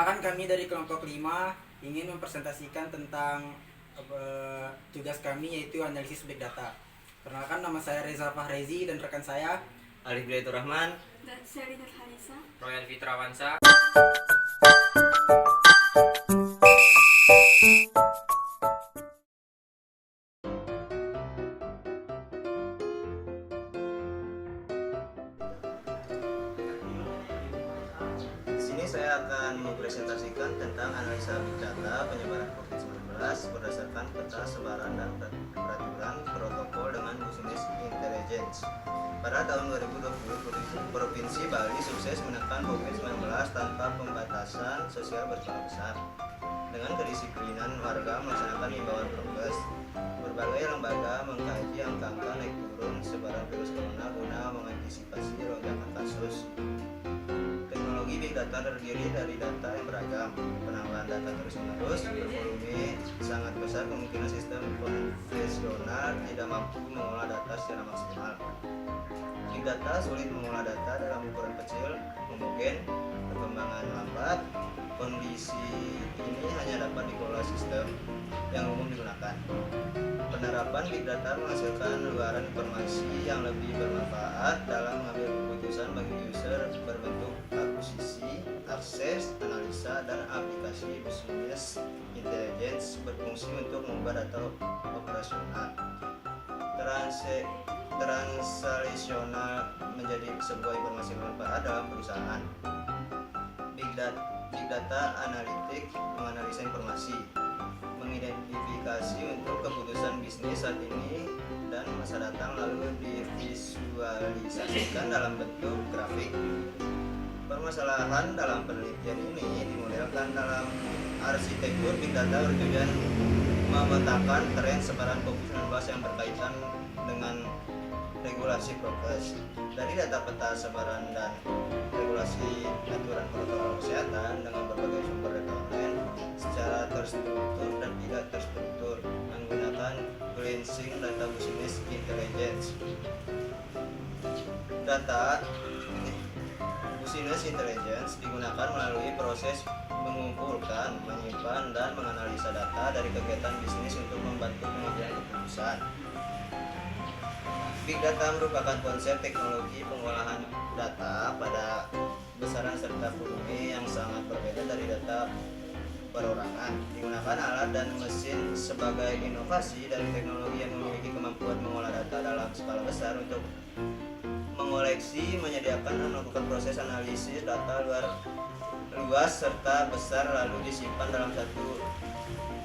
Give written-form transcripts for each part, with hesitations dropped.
Perkenalkan, kami dari kelompok 5 ingin mempresentasikan tentang tugas kami, yaitu analisis big data. Perkenalkan, nama saya Reza Fahrezi dan rekan saya Alif Bidayat Rahman dan Selina Halisa, Royan Fitrawansa. Di sini saya akan mempresentasikan tentang analisa big data penyebaran COVID-19 berdasarkan peta sebaran dan peraturan protokol dengan business intelligence. Pada tahun 2020, Provinsi Bali sukses menekan COVID-19 tanpa pembatasan sosial berskala besar. Dengan kedisiplinan warga melaksanakan himbauan prokes, berbagai lembaga mengkaji angka-angka naik turun sebaran virus corona guna mengantisipasi lonjakan kasus. Teknologi big data terdiri dari data yang beragam, penambahan data terus-menerus, bervolume sangat besar, kemungkinan sistem konvensional tidak mampu mengolah data secara maksimal. Big data sulit mengolah data dalam ukuran kecil, homogen, perkembangan lambat. Kondisi ini hanya dapat dikelola sistem yang umum digunakan. Penerapan big data menghasilkan luaran informasi yang lebih bermanfaat dalam mengambil keputusan bagi user berbentuk akuisisi, akses, analisa, dan aplikasi business intelligence berfungsi untuk mengubah data operasional translasional menjadi sebuah informasi bermanfaat dalam perusahaan. Big data analitik menganalisa informasi, mengidentifikasi untuk keputusan bisnis saat ini dan masa datang, lalu divisualisasikan dalam bentuk grafik. Permasalahan dalam penelitian ini dimodelkan dalam arsitektur big data bertujuan memetakan tren sebaran COVID-19 yang berkaitan dengan regulasi prokes. Dari data peta sebaran dan regulasi aturan protokol kesehatan dengan berbagai sumber data online secara terstruktur dan tidak terstruktur menggunakan cleansing data business intelligence. Data business intelligence digunakan melalui proses mengumpulkan, menyimpan, dan menganalisa data dari kegiatan bisnis untuk membantu pengambilan keputusan. Big data merupakan konsep teknologi pengolahan data pada besaran serta volume yang sangat berbeda dari data perorangan. Digunakan alat dan mesin sebagai inovasi dari teknologi yang memiliki kemampuan mengolah data dalam skala besar untuk mengoleksi, menyediakan, dan melakukan proses analisis data luas serta besar, lalu disimpan dalam satu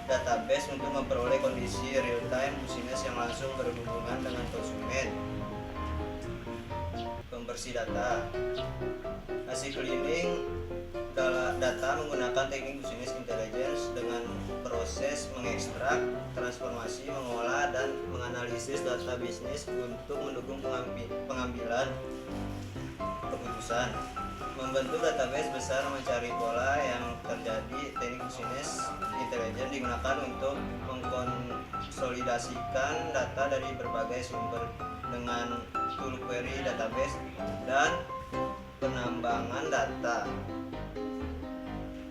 database untuk memperoleh kondisi real time bisnis yang langsung berhubungan dengan konsumen. Pembersih data, hasil cleaning data menggunakan teknik business intelligence dengan proses mengekstrak, transformasi, mengolah, dan menganalisis data bisnis untuk mendukung pengambilan keputusan. Membentuk database besar, mencari pola yang terjadi. Teknik business intelligence digunakan untuk mengkonsolidasikan data dari berbagai sumber dengan tool query database dan penambangan data.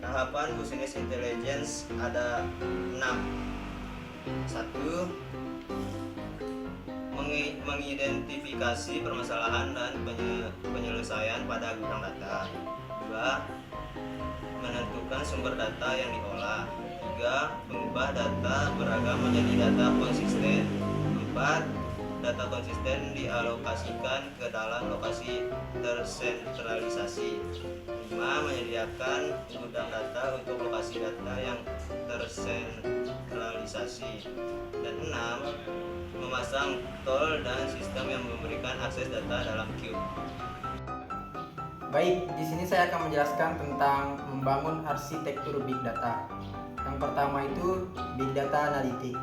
Tahapan business intelligence ada 6. 1. Mengidentifikasi permasalahan dan penyelesaian pada gudang data. 2. Menentukan sumber data yang diolah. 3. Mengubah data beragam menjadi data konsisten. 4. Data konsisten dialokasikan ke dalam lokasi tersentralisasi. 5. Menyediakan gudang data untuk lokasi data yang tersentralisasi. Dan 6. Memasang tool dan sistem yang memberikan akses data dalam cube. Baik, di sini saya akan menjelaskan tentang membangun arsitektur big data. Yang pertama itu big data analitik,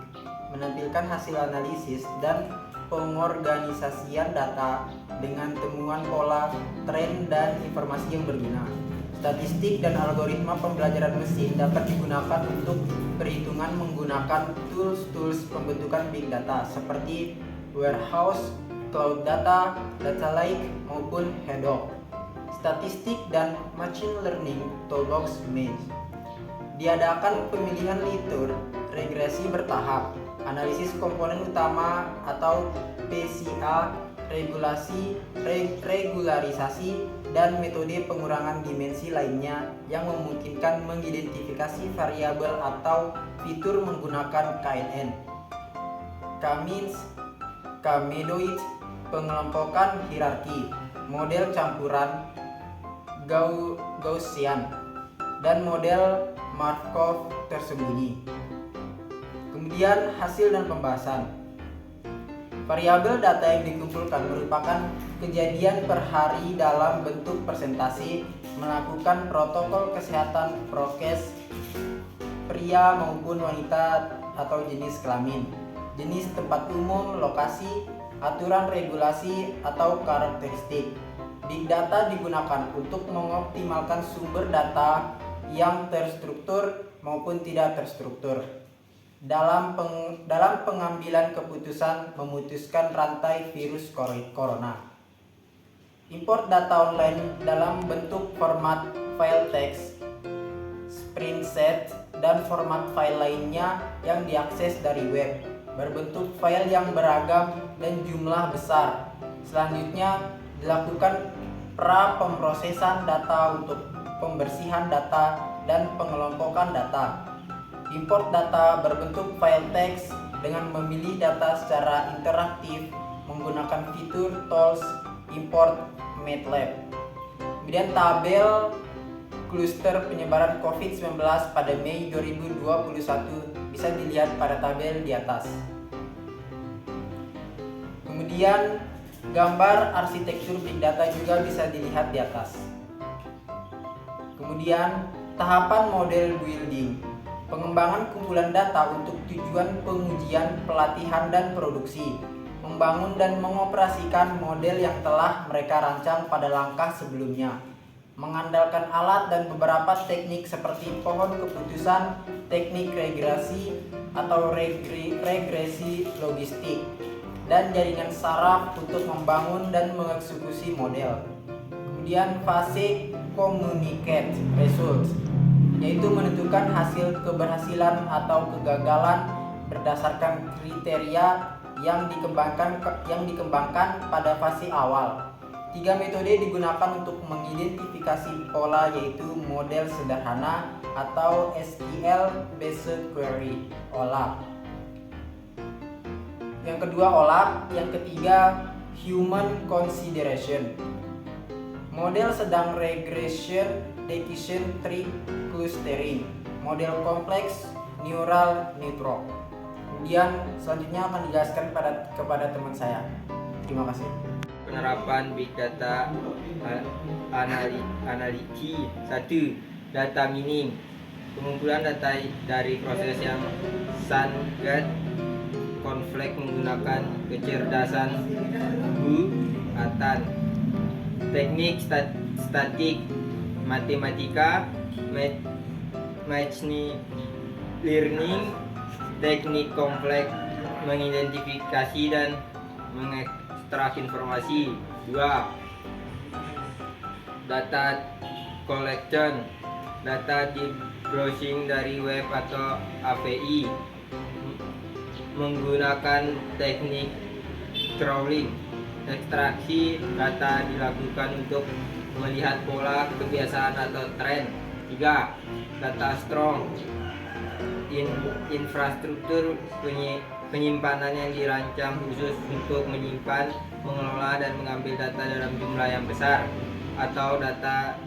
menampilkan hasil analisis dan pengorganisasian data dengan temuan pola, tren, dan informasi yang berguna. Statistik dan algoritma pembelajaran mesin dapat digunakan untuk perhitungan menggunakan tools pembentukan big data seperti warehouse, cloud data, data lake, maupun Hadoop. statistik dan machine learning toolbox main. Diadakan pemilihan litur, regresi bertahap, analisis komponen utama atau PCA, regularisasi, dan metode pengurangan dimensi lainnya yang memungkinkan mengidentifikasi variabel atau fitur menggunakan KNN. Kamedoid, pengelompokan hierarki, model campuran Gaussian, dan model Markov tersembunyi. Kemudian hasil dan pembahasan. Variabel data yang dikumpulkan merupakan kejadian per hari dalam bentuk presentasi, melakukan protokol kesehatan prokes pria maupun wanita atau jenis kelamin, jenis tempat umum, lokasi, aturan regulasi atau karakteristik. Big data digunakan untuk mengoptimalkan sumber data yang terstruktur maupun tidak terstruktur dalam pengambilan keputusan memutuskan rantai virus corona. Import data online dalam bentuk format file text, sprint set, dan format file lainnya yang diakses dari web, berbentuk file yang beragam dan jumlah besar. Selanjutnya dilakukan pra-pemrosesan data untuk pembersihan data dan pengelompokan data. Import data berbentuk file text dengan memilih data secara interaktif menggunakan fitur tools import MATLAB. Kemudian tabel kluster penyebaran COVID-19 pada Mei 2021 bisa dilihat pada tabel di atas. Kemudian gambar arsitektur big data juga bisa dilihat di atas. Kemudian tahapan model building, pengembangan kumpulan data untuk tujuan pengujian, pelatihan, dan produksi, membangun dan mengoperasikan model yang telah mereka rancang pada langkah sebelumnya, mengandalkan alat dan beberapa teknik seperti pohon keputusan, teknik regresi atau regresi logistik, dan jaringan saraf untuk membangun dan mengeksekusi model. Kemudian fase communicate results, yaitu menentukan hasil keberhasilan atau kegagalan berdasarkan kriteria yang dikembangkan pada fase awal. 3 metode digunakan untuk mengidentifikasi pola, yaitu model sederhana atau SQL based query OLAP. Yang kedua OLAP, yang ketiga human consideration. Model sedang regression decision tree clustering, model kompleks neural network. Kemudian selanjutnya akan dijelaskan kepada teman saya. Terima kasih. Penerapan big data analiti. 1. Data mining, pengumpulan data dari proses yang sangat kompleks menggunakan kecerdasan buatan. Teknik statik, matematika, machine learning, teknik kompleks mengidentifikasi dan mengekstrak informasi. 2. Data collection, data di browsing dari web atau API menggunakan teknik crawling. Ekstraksi data dilakukan untuk melihat pola, kebiasaan atau tren. 3. Data strong, infrastruktur penyimpanan yang dirancang khusus untuk menyimpan, mengelola, dan mengambil data dalam jumlah yang besar atau data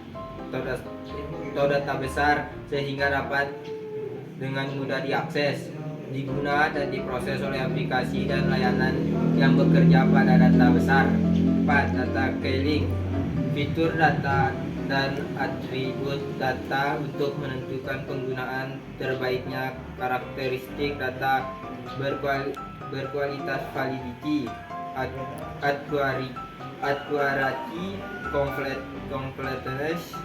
besar sehingga dapat dengan mudah diakses, digunakan dan diproses oleh aplikasi dan layanan yang bekerja pada data besar. 4. Data scaling, fitur data dan atribut data untuk menentukan penggunaan terbaiknya, karakteristik data, berkualitas, validity, accuracy, completeness,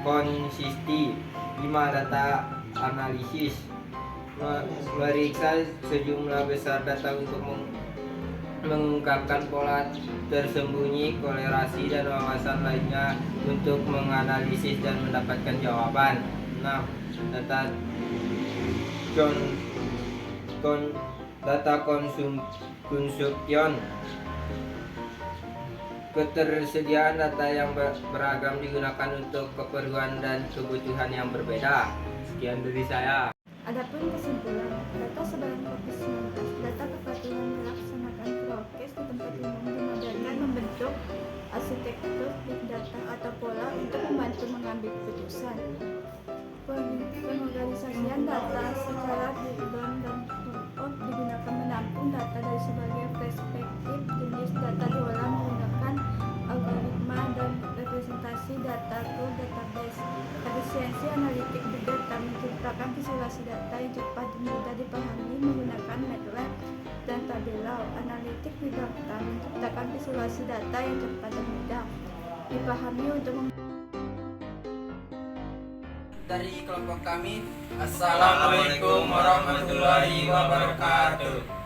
consistency. 5. Data analisis, meriksa sejumlah besar data untuk mengungkapkan pola tersembunyi, kolerasi, dan wawasan lainnya untuk menganalisis dan mendapatkan jawaban. 6. Data consumption, ketersediaan data yang beragam digunakan untuk keperluan dan kebutuhan yang berbeda. Sekian dari saya. Adapun kesimpulan, data sebaran COVID-19, data kepatuhan melaksanakan prokes di tempat umum dimudahkan membentuk arsitektur big data atau pola untuk membantu mengambil keputusan. Pengorganisasian data secara breakdown dan pull-out digunakan menampung data dari sebagai perspektif jenis data diolah menggunakan algoritma dan representasi data ke database. Efisiensi analitik big data menciptakan visualisasi data yang cepat dan mudah dipahami menggunakan MATLAB dan tabelau. Analitik big data menciptakan visualisasi data yang cepat dan mudah dipahami untuk dari kelompok kami. Assalamualaikum warahmatullahi wabarakatuh.